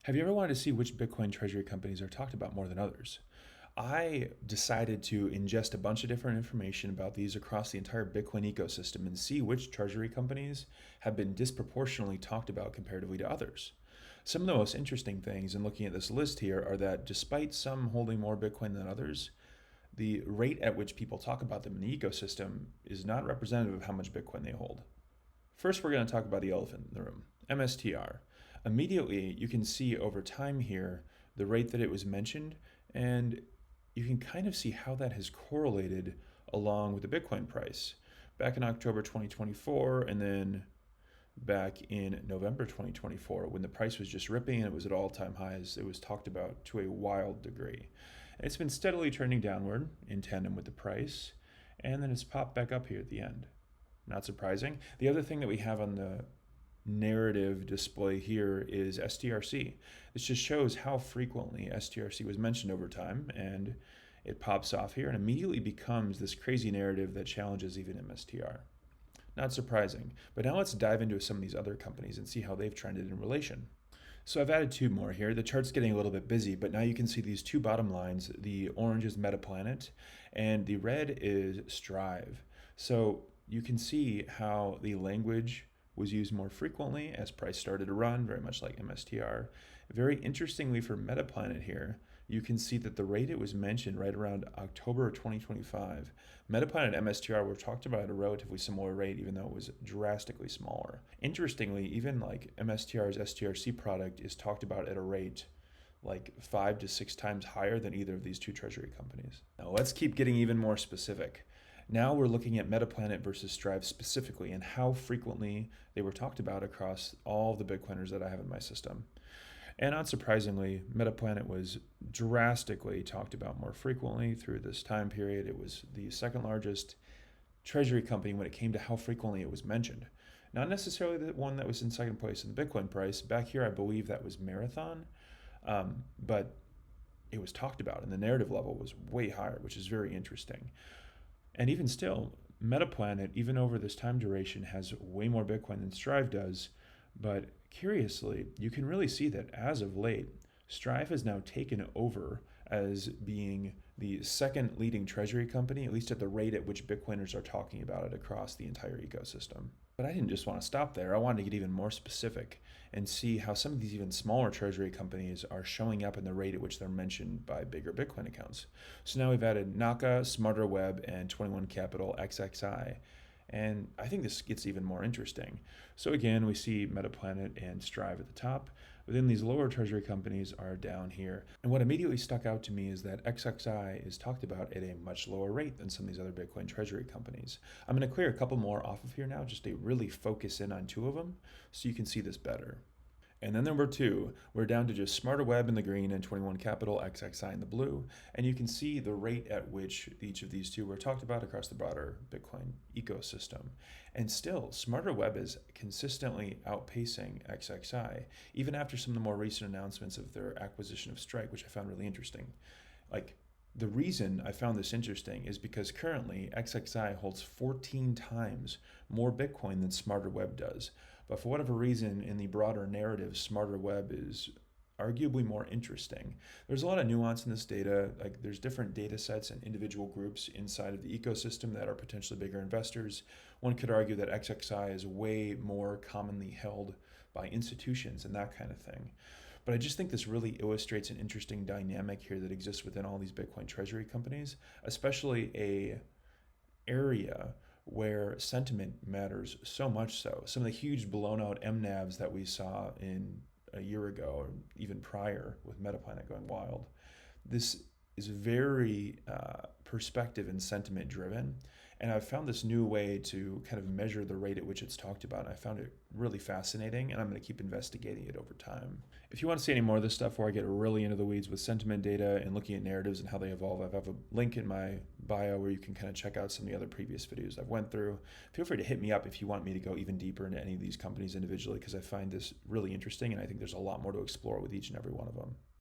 Have you ever wanted to see which Bitcoin treasury companies are talked about more than others? I decided to ingest a bunch of different information about these across the entire Bitcoin ecosystem and see which treasury companies have been disproportionately talked about comparatively to others. Some of the most interesting things in looking at this list here are that despite some holding more Bitcoin than others, the rate at which people talk about them in the ecosystem is not representative of how much Bitcoin they hold. First, we're going to talk about the elephant in the room, MSTR. Immediately, you can see over time here the rate that it was mentioned, and you can kind of see how that has correlated along with the Bitcoin price. Back in October 2024, and then back in November 2024, when the price was just ripping and it was at all-time highs, it was talked about to a wild degree. And it's been steadily trending downward in tandem with the price, and then it's popped back up here at the end. Not surprising. The other thing that we have on the narrative display here is STRC. This just shows how frequently STRC was mentioned over time, and it pops off here and immediately becomes this crazy narrative that challenges even MSTR. Not surprising, but now let's dive into some of these other companies and see how they've trended in relation. So I've added two more here. The chart's getting a little bit busy, but now you can see these two bottom lines. The orange is Metaplanet, and the red is Strive. So you can see how the language was used more frequently as price started to run, very much like MSTR. Very interestingly for Metaplanet here, you can see that the rate it was mentioned right around October of 2025. Metaplanet and MSTR were talked about at a relatively similar rate, even though it was drastically smaller. Interestingly, even like MSTR's STRC product is talked about at a rate like 5 to 6 times higher than either of these two treasury companies. Now let's keep getting even more specific. Now we're looking at Metaplanet versus Strive specifically and how frequently they were talked about across all the Bitcoiners that I have in my system. And unsurprisingly, Metaplanet was drastically talked about more frequently through this time period. It was the second largest treasury company when it came to how frequently it was mentioned. Not necessarily the one that was in second place in the Bitcoin price. Back here, I believe that was Marathon, but it was talked about, and the narrative level was way higher, which is very interesting. And even still, Metaplanet, even over this time duration, has way more Bitcoin than Strive does. But curiously, you can really see that as of late, Strive has now taken over as being the second leading treasury company, at least at the rate at which Bitcoiners are talking about it across the entire ecosystem. But I didn't just want to stop there. I wanted to get even more specific and see how some of these even smaller treasury companies are showing up in the rate at which they're mentioned by bigger Bitcoin accounts. So now we've added Naka, Smarter Web, and 21 Capital XXI. And I think this gets even more interesting. So again, we see Metaplanet and Strive at the top. But then these lower treasury companies are down here. And what immediately stuck out to me is that XXI is talked about at a much lower rate than some of these other Bitcoin treasury companies. I'm going to clear a couple more off of here now just to really focus in on two of them so you can see this better. And then number two, we're down to just Smarter Web in the green and 21 Capital XXI in the blue. And you can see the rate at which each of these two were talked about across the broader Bitcoin ecosystem. And still, Smarter Web is consistently outpacing XXI, even after some of the more recent announcements of their acquisition of Strike, which I found really interesting. Like, the reason I found this interesting is because currently XXI holds 14 times more Bitcoin than Smarter Web does. But for whatever reason, in the broader narrative, Smarter Web is arguably more interesting. There's a lot of nuance in this data. Like there's different data sets and individual groups inside of the ecosystem that are potentially bigger investors. One could argue that XXI is way more commonly held by institutions and that kind of thing. But I just think this really illustrates an interesting dynamic here that exists within all these Bitcoin treasury companies, especially a area where sentiment matters so much so. Some of the huge blown out MNAVs that we saw in a year ago or even prior with Metaplanet going wild. This is very perspective and sentiment driven. And I've found this new way to kind of measure the rate at which it's talked about. And I found it really fascinating, and I'm going to keep investigating it over time. If you want to see any more of this stuff where I get really into the weeds with sentiment data and looking at narratives and how they evolve, I have a link in my bio where you can kind of check out some of the other previous videos I've went through. Feel free to hit me up if you want me to go even deeper into any of these companies individually, because I find this really interesting and I think there's a lot more to explore with each and every one of them.